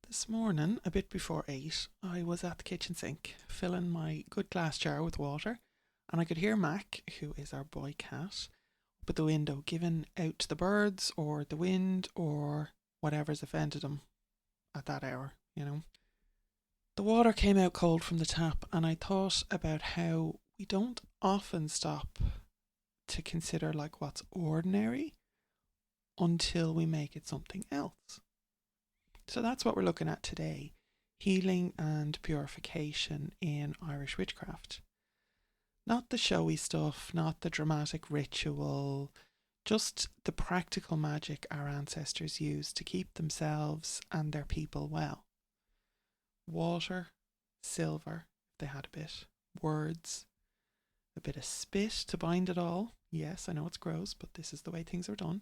This morning, a bit before 8, I was at the kitchen sink filling my good glass jar with water, and I could hear Mac, who is our boy cat, up at the window giving out to the birds or the wind or whatever's offended him at that hour. The water came out cold from the tap, and I thought about how we don't often stop to consider like what's ordinary until we make it something else. So that's what we're looking at today: healing and purification in Irish witchcraft. Not the showy stuff, not the dramatic ritual, just the practical magic our ancestors used to keep themselves and their people well. Water, silver, if they had a bit, words, a bit of spit to bind it all. Yes, I know it's gross, but this is the way things are done.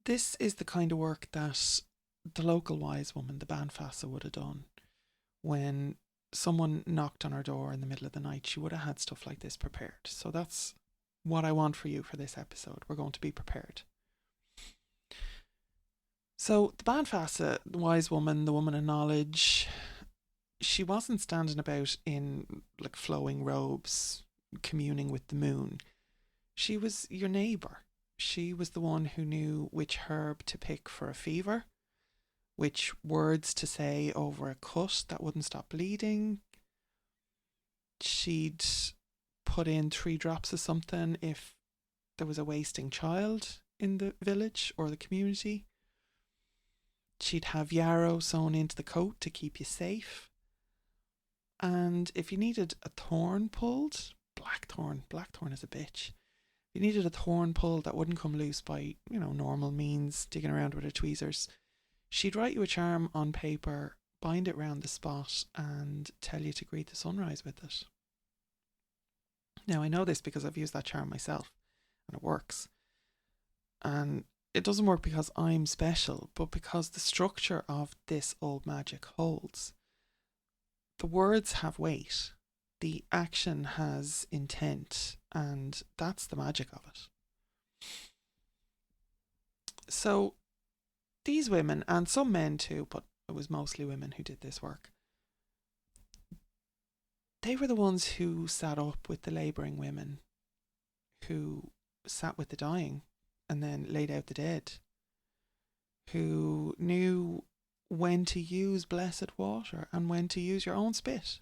This is the kind of work that the local wise woman, the Bean Feasa, would have done. When someone knocked on her door in the middle of the night, she would have had stuff like this prepared. So that's what I want for you for this episode. We're going to be prepared. So the Bean Feasa, the wise woman, the woman of knowledge, she wasn't standing about in like flowing robes, communing with the moon. She was your neighbour. She was the one who knew which herb to pick for a fever, which words to say over a cut that wouldn't stop bleeding. She'd put in 3 drops of something if there was a wasting child in the village or the community. She'd have yarrow sewn into the coat to keep you safe. And if you needed a thorn pulled, blackthorn is a bitch. You needed a thorn pulled that wouldn't come loose by, normal means, digging around with her tweezers. She'd write you a charm on paper, bind it round the spot, and tell you to greet the sunrise with it. Now, I know this because I've used that charm myself, and it works. And it doesn't work because I'm special, but because the structure of this old magic holds. The words have weight. The action has intent, and that's the magic of it. So these women, and some men too, but it was mostly women who did this work, they were the ones who sat up with the labouring women, who sat with the dying and then laid out the dead, who knew when to use blessed water and when to use your own spit.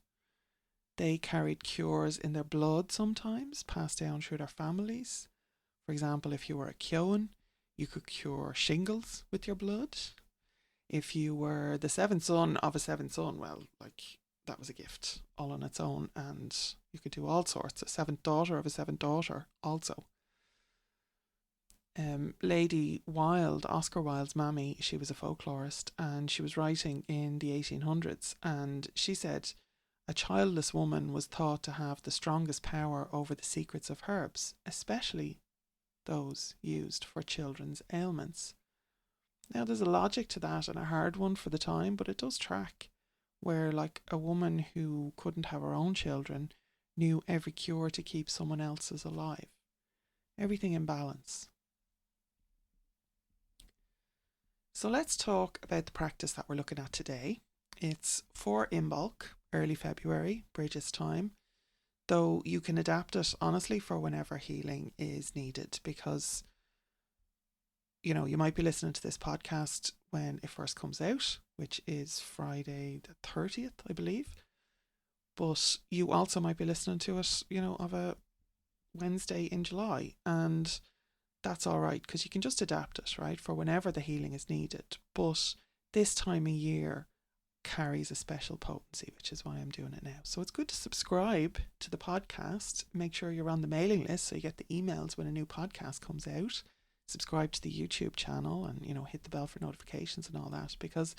They carried cures in their blood sometimes, passed down through their families. For example, if you were a Kyoan, you could cure shingles with your blood. If you were the 7th son of a 7th son, well, that was a gift all on its own, and you could do all sorts. A 7th daughter of a 7th daughter also. Lady Wilde, Oscar Wilde's mammy, she was a folklorist, and she was writing in the 1800s, and she said, a childless woman was thought to have the strongest power over the secrets of herbs, especially those used for children's ailments. Now, there's a logic to that and a hard one for the time, but it does track, where like a woman who couldn't have her own children knew every cure to keep someone else's alive. Everything in balance. So let's talk about the practice that we're looking at today. It's for Imbolc, early February, Brigid's time, though you can adapt it honestly for whenever healing is needed, because you might be listening to this podcast when it first comes out, which is Friday the 30th, I believe, but you also might be listening to it, of a Wednesday in July, and that's all right, because you can just adapt it, right, for whenever the healing is needed. But this time of year carries a special potency, which is why I'm doing it now. So it's good to subscribe to the podcast. Make sure you're on the mailing list so you get the emails when a new podcast comes out. Subscribe to the YouTube channel and, hit the bell for notifications and all that, because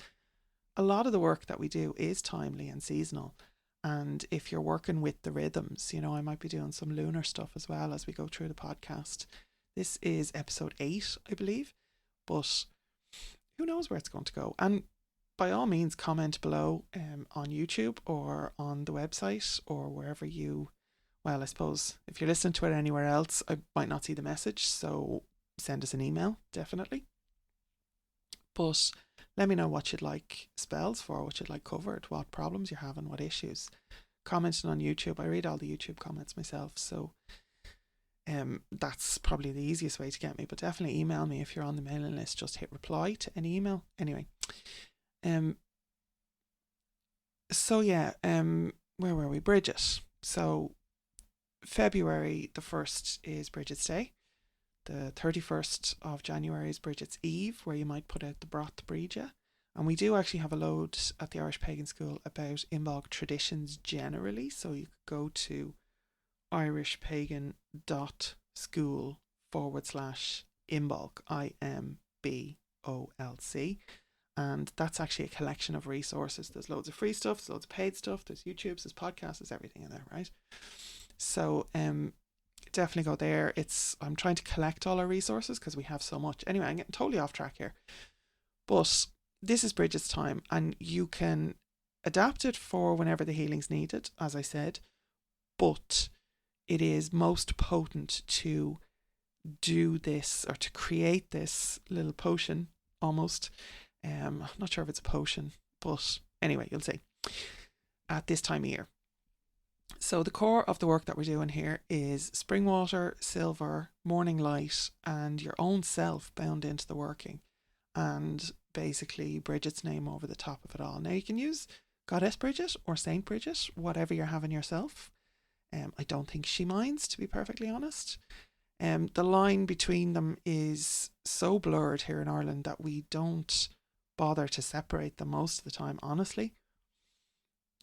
a lot of the work that we do is timely and seasonal. And if you're working with the rhythms, I might be doing some lunar stuff as well as we go through the podcast. This is episode 8, I believe, but who knows where it's going to go. And by all means, comment below on YouTube or on the website or wherever I suppose if you're listening to it anywhere else, I might not see the message, so send us an email, definitely. But let me know what you'd like spells for, what you'd like covered, what problems you're having, what issues. Commenting on YouTube. I read all the YouTube comments myself, so that's probably the easiest way to get me. But definitely email me if you're on the mailing list. Just hit reply to any email. Anyway, so yeah, where were we? Brigid. So February the 1st is Brigid's Day. The 31st of January is Brigid's Eve, where you might put out the broth Brigid. And we do actually have a load at the Irish Pagan School about Imbolc traditions generally. So you could go to irishpagan.school/Imbolc, IMBOLC. And that's actually a collection of resources. There's loads of free stuff, there's loads of paid stuff, there's YouTubes, there's podcasts, there's everything in there, right? So definitely go there. I'm trying to collect all our resources because we have so much. Anyway, I'm getting totally off track here. But this is Brigid's time, and you can adapt it for whenever the healing's needed, as I said. But it is most potent to do this, or to create this little potion almost. I'm not sure if it's a potion, but anyway, you'll see, at this time of year. So the core of the work that we're doing here is spring water, silver, morning light, and your own self bound into the working, and basically Brigid's name over the top of it all. Now you can use Goddess Brigid or Saint Brigid, whatever you're having yourself. I don't think she minds, to be perfectly honest. The line between them is so blurred here in Ireland that we don't bother to separate them most of the time, honestly.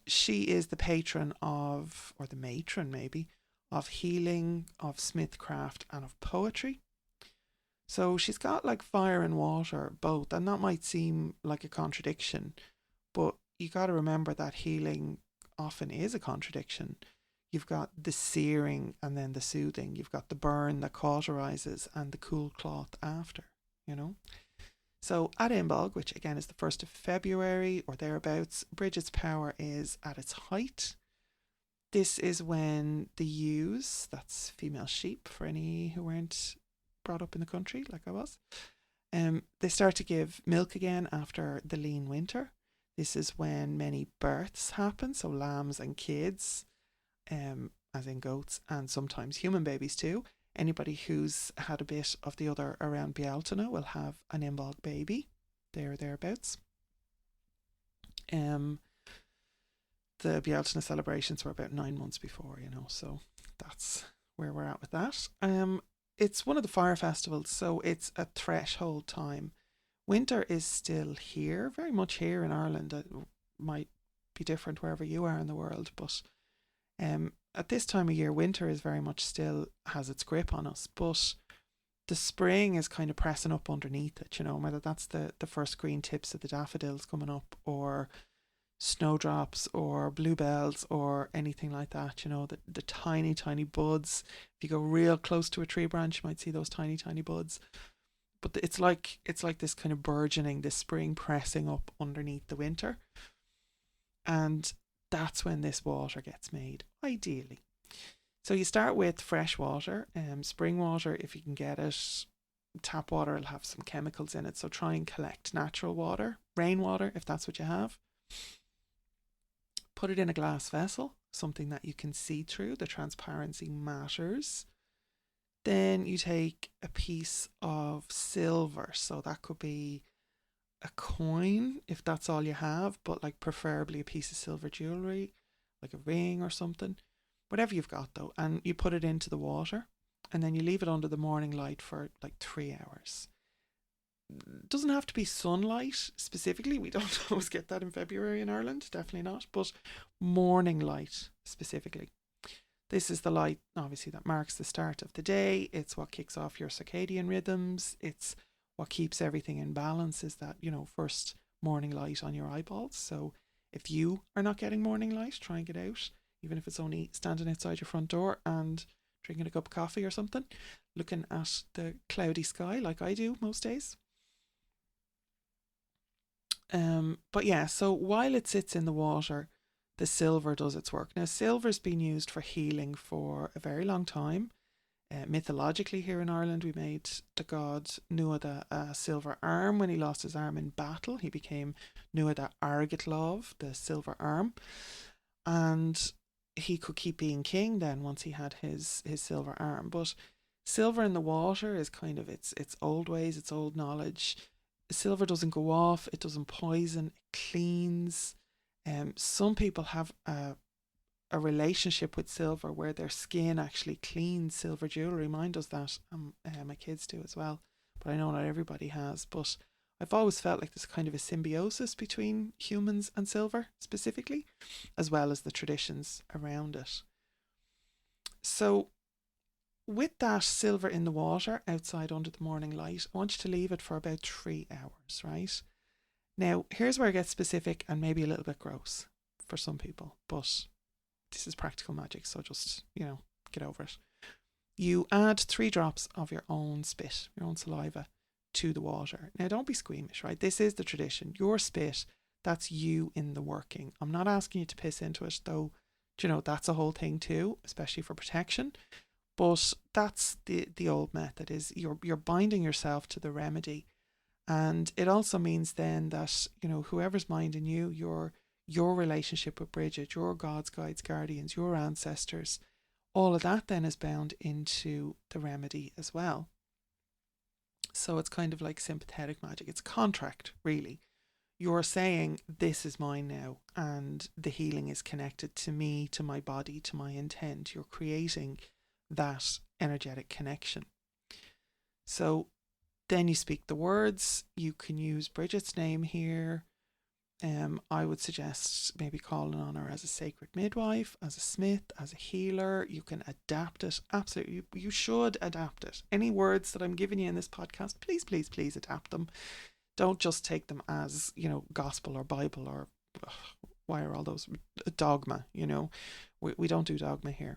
She is the patron of, or the matron maybe, of healing, of smithcraft, and of poetry. So she's got like fire and water both, and that might seem like a contradiction, but you got to remember that healing often is a contradiction. You've got the searing and then the soothing. You've got the burn that cauterizes and the cool cloth after, you know. So at Imbolc, which again is the 1st of February or thereabouts, Brigid's power is at its height. This is when the ewes, that's female sheep for any who weren't brought up in the country like I was, they start to give milk again after the lean winter. This is when many births happen, so lambs and kids, as in goats, and sometimes human babies too. Anybody who's had a bit of the other around Bealtaine will have an Imbolc baby, there or thereabouts. The Bealtaine celebrations were about 9 months before, you know, so that's where we're at with that. It's one of the fire festivals, so it's a threshold time. Winter is still here, very much here in Ireland. It might be different wherever you are in the world, but at this time of year, winter is very much still has its grip on us, but the spring is kind of pressing up underneath it, you know, whether that's the first green tips of the daffodils coming up, or snowdrops, or bluebells, or anything like that, you know, the tiny, tiny buds. If you go real close to a tree branch, you might see those tiny, tiny buds. But it's like this kind of burgeoning, this spring pressing up underneath the winter. And that's when this water gets made, ideally. So you start with fresh water, spring water if you can get it. Tap water will have some chemicals in it, so try and collect natural water, rainwater if that's what you have. Put it in a glass vessel, something that you can see through. The transparency matters. Then you take a piece of silver, so that could be a coin if that's all you have, but like preferably a piece of silver jewelry, like a ring or something, whatever you've got though, and you put it into the water, and then you leave it under the morning light for like 3 hours. It doesn't have to be sunlight specifically, we don't always get that in February in Ireland, definitely not, but morning light specifically. This is the light obviously that marks the start of the day. It's what kicks off your circadian rhythms. It's what keeps everything in balance, is that, you know, first morning light on your eyeballs. So if you are not getting morning light, try and get out, even if it's only standing outside your front door and drinking a cup of coffee or something, looking at the cloudy sky like I do most days. But yeah, so while it sits in the water, the silver does its work. Now, silver's been used for healing for a very long time. Mythologically, here in Ireland, we made the god Nuada a silver arm. When he lost his arm in battle, he became Nuada Argitlov, the silver arm. And he could keep being king then once he had his silver arm. But silver in the water is kind of its old ways, its old knowledge. Silver doesn't go off, it doesn't poison, it cleans. Some people have a relationship with silver where their skin actually cleans silver jewellery. Mine does that. My kids do as well. But I know not everybody has. But I've always felt like there's kind of a symbiosis between humans and silver specifically, as well as the traditions around it. So with that silver in the water outside under the morning light, I want you to leave it for about 3 hours, right? Now, here's where it gets specific and maybe a little bit gross for some people, but this is practical magic, so just, get over it. You add 3 drops of your own spit, your own saliva, to the water. Now, don't be squeamish, right? This is the tradition. Your spit, that's you in the working. I'm not asking you to piss into it, though, that's a whole thing too, especially for protection. But that's the old method, is you're binding yourself to the remedy. And it also means then that, whoever's minding you, your relationship with Brigid, your gods, guides, guardians, your ancestors, all of that then is bound into the remedy as well. So it's kind of like sympathetic magic. It's a contract, really. You're saying, this is mine now, and the healing is connected to me, to my body, to my intent. You're creating that energetic connection. So then you speak the words. You can use Brigid's name here. I would suggest maybe calling on her as a sacred midwife, as a smith, as a healer. You can adapt it. Absolutely. You should adapt it. Any words that I'm giving you in this podcast, please, please, please adapt them. Don't just take them as, gospel or Bible or why are all those dogma, We don't do dogma here.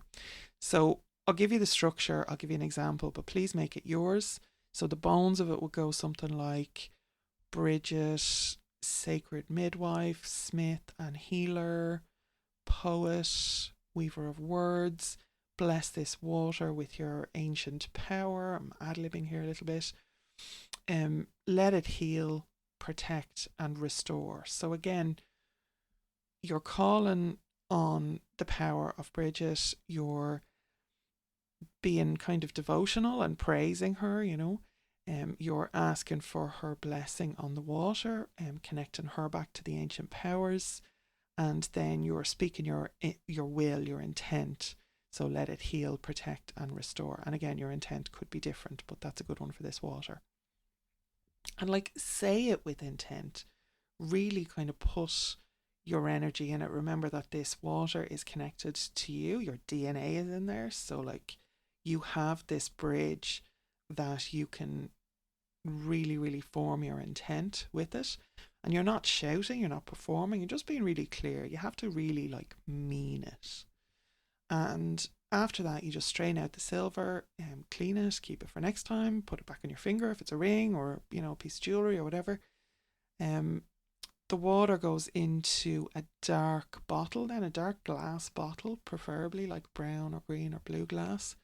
So I'll give you the structure. I'll give you an example, but please make it yours. So the bones of it would go something like Brigid, sacred midwife, smith and healer, poet, weaver of words. Bless this water with your ancient power. I'm ad-libbing here a little bit. Let it heal, protect and restore. So again, you're calling on the power of Brigid. You're being kind of devotional and praising her, you're asking for her blessing on the water, connecting her back to the ancient powers, and then you're speaking your will, your intent. So let it heal, protect and restore. And again, your intent could be different, but that's a good one for this water. And say it with intent. Really kind of put your energy in it. Remember that this water is connected to you. Your DNA is in there. So you have this bridge that you can really, really form your intent with it. And you're not shouting, you're not performing, you're just being really clear. You have to really mean it. And after that, you just strain out the silver, clean it, keep it for next time, put it back on your finger if it's a ring or, a piece of jewellery or whatever. The water goes into a dark bottle, then a dark glass bottle, preferably like brown or green or blue glass.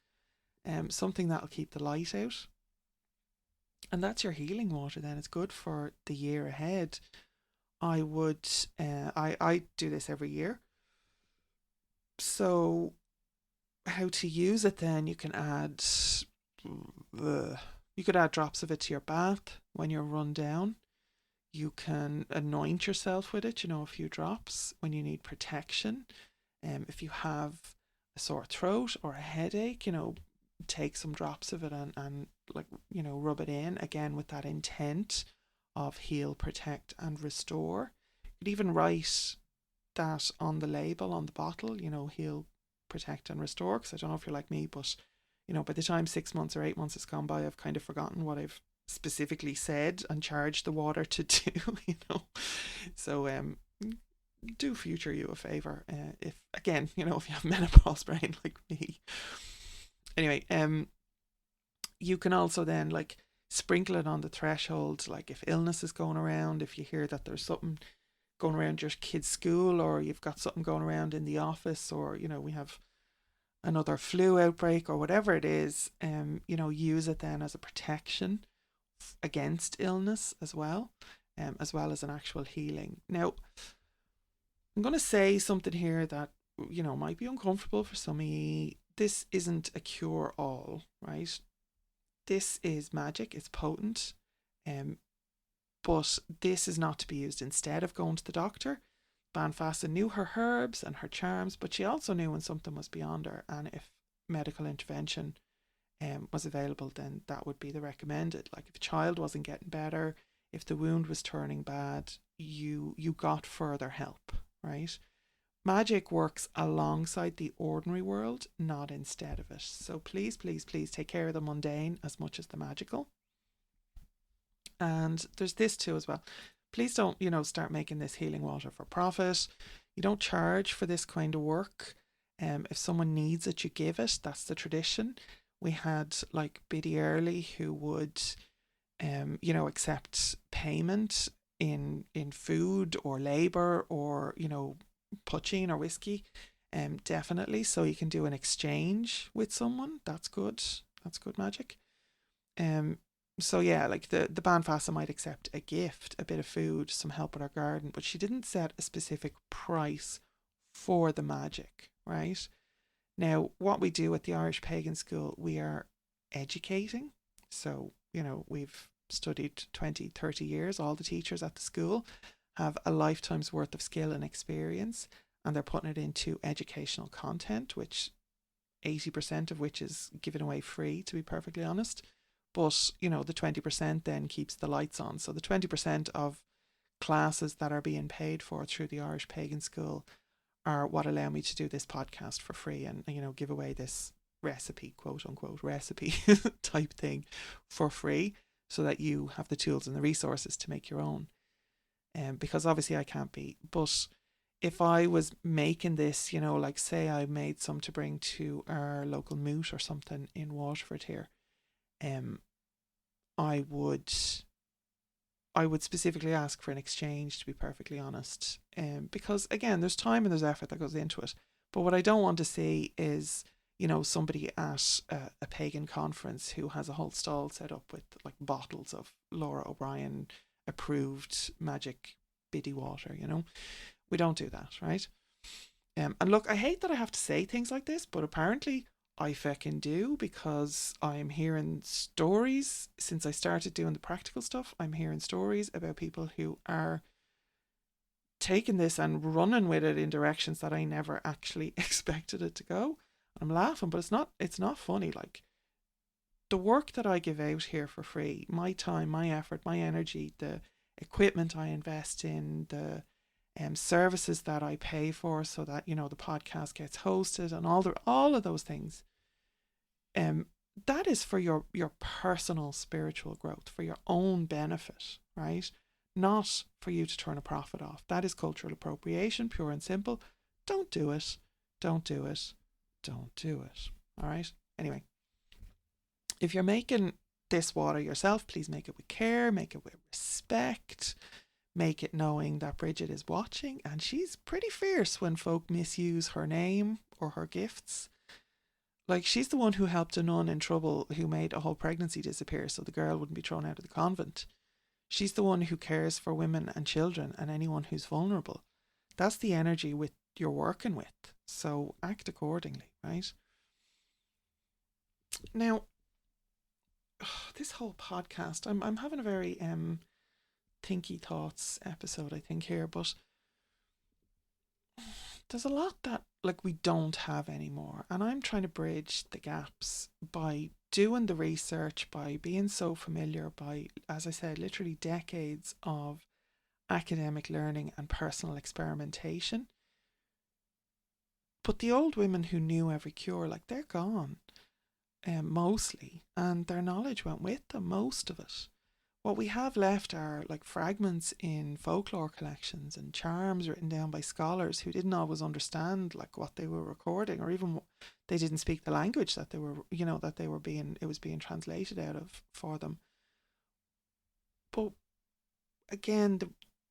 Something that'll keep the light out. And that's your healing water then. It's good for the year ahead. I would, I do this every year. So how to use it then, you can add, you could add drops of it to your bath when you're run down. You can anoint yourself with it, a few drops when you need protection. If you have a sore throat or a headache, take some drops of it and rub it in, again with that intent of heal, protect and restore. You could even write that on the label, on the bottle, heal, protect and restore, because I don't know if you're like me, but by the time 6 months or 8 months has gone by, I've kind of forgotten what I've specifically said and charged the water to do. So do future you a favor, if again, if you have menopause brain like me. Anyway, you can also then sprinkle it on the threshold, if illness is going around, if you hear that there's something going around your kid's school, or you've got something going around in the office, or we have another flu outbreak or whatever it is, use it then as a protection against illness as well as an actual healing. Now, I'm going to say something here that, might be uncomfortable for some of you. This isn't a cure all, right? This is magic, it's potent, but this is not to be used instead of going to the doctor. Bean Feasa knew her herbs and her charms, but she also knew when something was beyond her, and if medical intervention was available, then that would be the recommended. Like if a child wasn't getting better, if the wound was turning bad, you got further help, right? Magic works alongside the ordinary world, not instead of it. So please, please, please take care of the mundane as much as the magical. And there's this too as well. Please don't, start making this healing water for profit. You don't charge for this kind of work. If someone needs it, you give it. That's the tradition. We had like Biddy Early who would, accept payment in food or labour or, poaching or whiskey. Definitely. So you can do an exchange with someone. That's good. That's good magic. So yeah, like the Bean Feasa might accept a gift, a bit of food, some help with her garden, but she didn't set a specific price for the magic, right? Now, what we do at the Irish Pagan School, we are educating. So, we've studied 20, 30 years. All the teachers at the school have a lifetime's worth of skill and experience, and they're putting it into educational content, which 80% of which is given away free, to be perfectly honest. But, the 20% then keeps the lights on. So the 20% of classes that are being paid for through the Irish Pagan School are what allow me to do this podcast for free and, give away this recipe, quote unquote, recipe type thing for free so that you have the tools and the resources to make your own. Because obviously I can't be. But if I was making this, like say I made some to bring to our local moot or something in Waterford here, I would specifically ask for an exchange, to be perfectly honest, because again, there's time and there's effort that goes into it. But what I don't want to see is, somebody at a pagan conference who has a whole stall set up with like bottles of Laura O'Brien approved magic biddy water. We don't do that, right? And look, I hate that I have to say things like this, but apparently I feckin' do, because I'm hearing stories since I started doing the practical stuff. I'm hearing stories about people who are taking this and running with it in directions that I never actually expected it to go. I'm laughing, but it's not funny. Like, the work that I give out here for free, my time, my effort, my energy, the equipment I invest in, the services that I pay for so that, the podcast gets hosted and all of those things, that is for your personal spiritual growth, for your own benefit, right? Not for you to turn a profit off. That is cultural appropriation, pure and simple. Don't do it. Don't do it. Don't do it. All right? Anyway, if you're making this water yourself, please make it with care, make it with respect, make it knowing that Brigid is watching, and she's pretty fierce when folk misuse her name or her gifts. Like, she's the one who helped a nun in trouble who made a whole pregnancy disappear so the girl wouldn't be thrown out of the convent. She's the one who cares for women and children and anyone who's vulnerable. That's the energy you're working with. So act accordingly, right? Now, this whole podcast, I'm having a very thinky thoughts episode, I think, here, but there's a lot that like we don't have anymore, and I'm trying to bridge the gaps by doing the research, by being so familiar, by, as I said, literally decades of academic learning and personal experimentation. But the old women who knew every cure, like, they're gone, mostly, and their knowledge went with them, most of it. What we have left are like fragments in folklore collections and charms written down by scholars who didn't always understand like what they were recording, or even they didn't speak the language that they were, it was being translated out of for them. But again,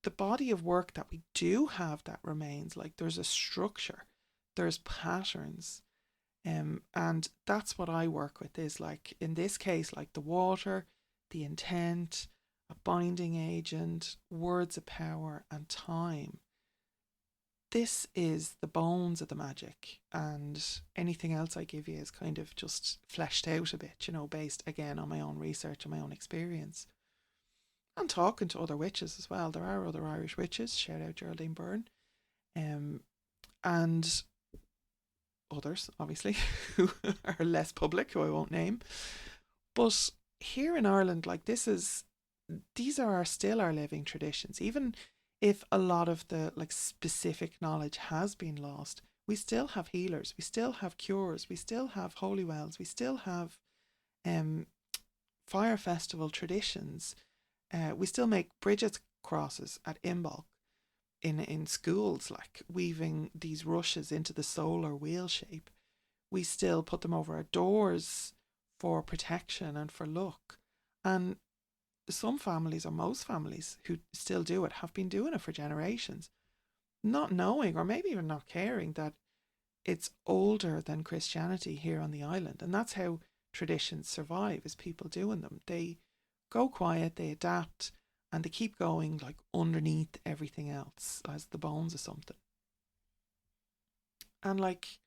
the body of work that we do have that remains, like, there's a structure, there's patterns, And that's what I work with, is like, in this case, like the water, the intent, a binding agent, words of power, and time. This is the bones of the magic, and anything else I give you is kind of just fleshed out a bit, based again on my own research and my own experience. And talking to other witches as well. There are other Irish witches, shout out Geraldine Byrne, and others, obviously, who are less public, who I won't name. But here in Ireland, like, these are still our living traditions. Even if a lot of the like specific knowledge has been lost, we still have healers, we still have cures, we still have holy wells, we still have fire festival traditions. We still make Brigid's crosses at Imbolc in schools, like weaving these rushes into the solar wheel shape. We still put them over our doors for protection and for luck. And some families, or most families who still do it, have been doing it for generations, not knowing, or maybe even not caring, that it's older than Christianity here on the island. And that's how traditions survive, is people doing them. They go quiet, they adapt, and they keep going, like underneath everything else, as the bones of something. And like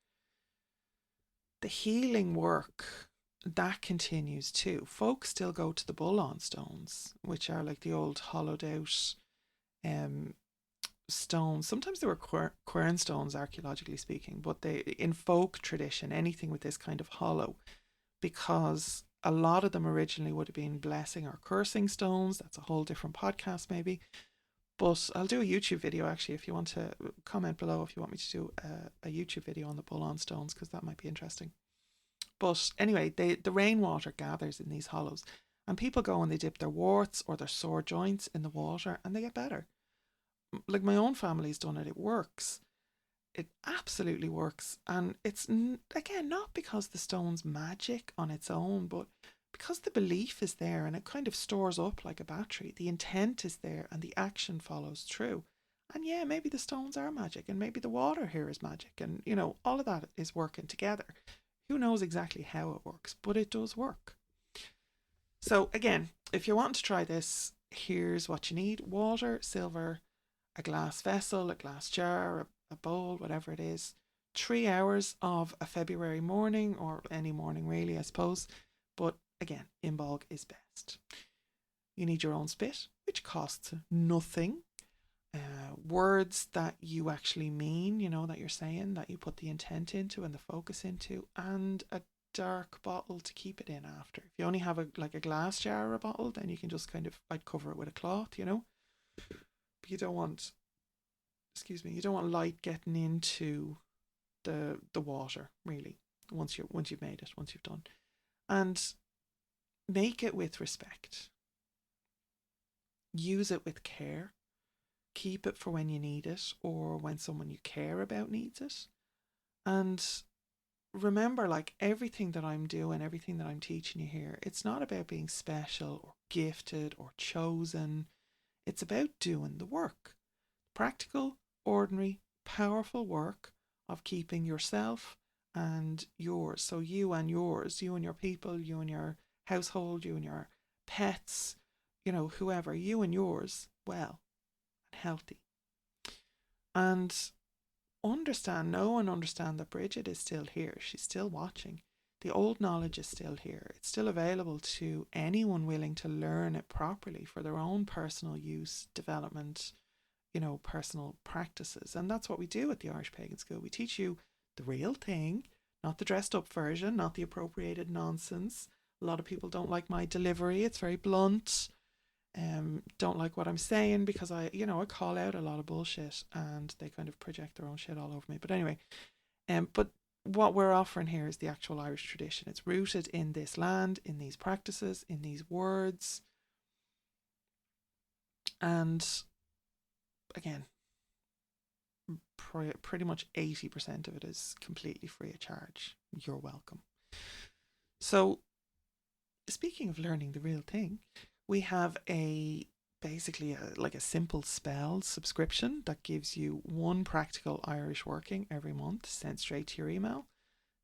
the healing work, that continues too. Folks still go to the bulláin stones, which are like the old hollowed out stones. Sometimes they were quern stones, archaeologically speaking, but they, in folk tradition, anything with this kind of hollow, because a lot of them originally would have been blessing or cursing stones. That's a whole different podcast maybe. But I'll do a YouTube video, actually, if you want to comment below if you want me to do a YouTube video on the bulláin stones, because that might be interesting. But anyway, the rainwater gathers in these hollows, and people go and they dip their warts or their sore joints in the water and they get better. Like my own family's done it. It works. It absolutely works. And it's, again, not because the stone's magic on its own, but because the belief is there and it kind of stores up like a battery. The intent is there and the action follows through. And yeah, maybe the stones are magic, and maybe the water here is magic, and all of that is working together. Who knows exactly how it works, but it does work. So again, if you want to try this, here's what you need: water, silver, a glass vessel, a glass jar, a bowl, whatever it is. 3 hours of a February morning, or any morning really, I suppose. But again, Imbolc is best. You need your own spit, which costs nothing. Words that you actually mean, that you're saying, that you put the intent into and the focus into, and a dark bottle to keep it in after. If you only have a glass jar or a bottle, then you can just kind of, I'd cover it with a cloth, But you don't want, you don't want light getting into the water, really, once you've made it, once you've done. And make it with respect. Use it with care. Keep it for when you need it, or when someone you care about needs it. And remember, like, everything that I'm doing, everything that I'm teaching you here, it's not about being special or gifted or chosen. It's about doing the work. Practical, ordinary, powerful work of keeping yourself and yours. So you and yours, you and your people, you and your household, you and your pets, whoever, you and yours, well and healthy. And know and understand that Brigid is still here. She's still watching. The old knowledge is still here. It's still available to anyone willing to learn it properly for their own personal use, development, personal practices. And that's what we do at the Irish Pagan School. We teach you the real thing, not the dressed up version, not the appropriated nonsense. A lot of people don't like my delivery. It's very blunt. Don't like what I'm saying, because I call out a lot of bullshit and they kind of project their own shit all over me. But anyway, but what we're offering here is the actual Irish tradition. It's rooted in this land, in these practices, in these words. And again, pretty much 80% of it is completely free of charge. You're welcome. So, speaking of learning the real thing, we have basically a simple spell subscription that gives you one practical Irish working every month sent straight to your email.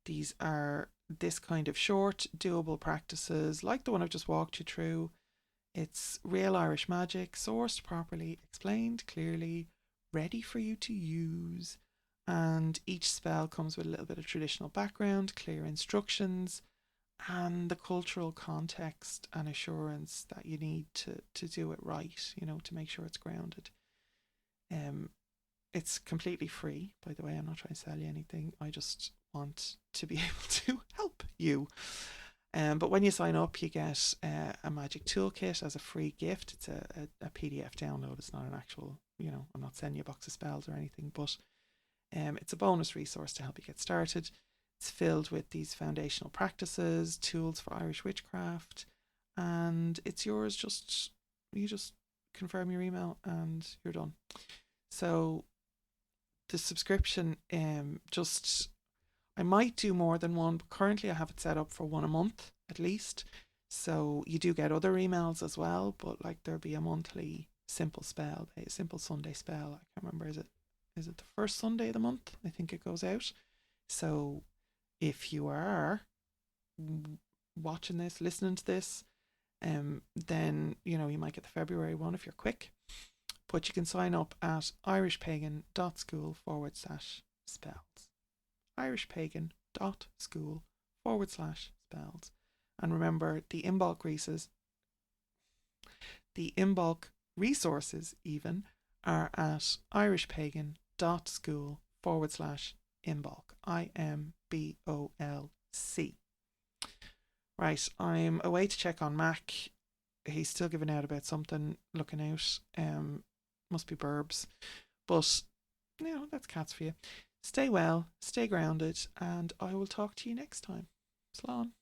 These are this kind of short, doable practices like the one I've just walked you through. It's real Irish magic, sourced properly, explained clearly, ready for you to use. And each spell comes with a little bit of traditional background, clear instructions, and the cultural context and assurance that you need to do it right, to make sure it's grounded. Um, it's completely free, by the way. I'm not trying to sell you anything. I just want to be able to help you. But when you sign up, you get a magic toolkit as a free gift. It's a PDF download. It's not an actual, I'm not sending you a box of spells or anything, but it's a bonus resource to help you get started. It's filled with these foundational practices, tools for Irish witchcraft, and it's yours. You just confirm your email and you're done. So the subscription, I might do more than one, but currently I have it set up for one a month at least. So you do get other emails as well, but like there'll be a monthly simple spell, a simple Sunday spell. I can't remember, is it the first Sunday of the month? I think it goes out. So if you are watching this, listening to this, then you might get the February one if you're quick. But you can sign up at irishpagan.school/spells. irishpagan.school/spells. And remember, the Imbolc resources even are at irishpagan.school/Imbolc. IMBOLC. Right, I'm away to check on Mac. He's still giving out about something, looking out. Must be burbs. But, that's cats for you. Stay well, stay grounded, and I will talk to you next time. Slán.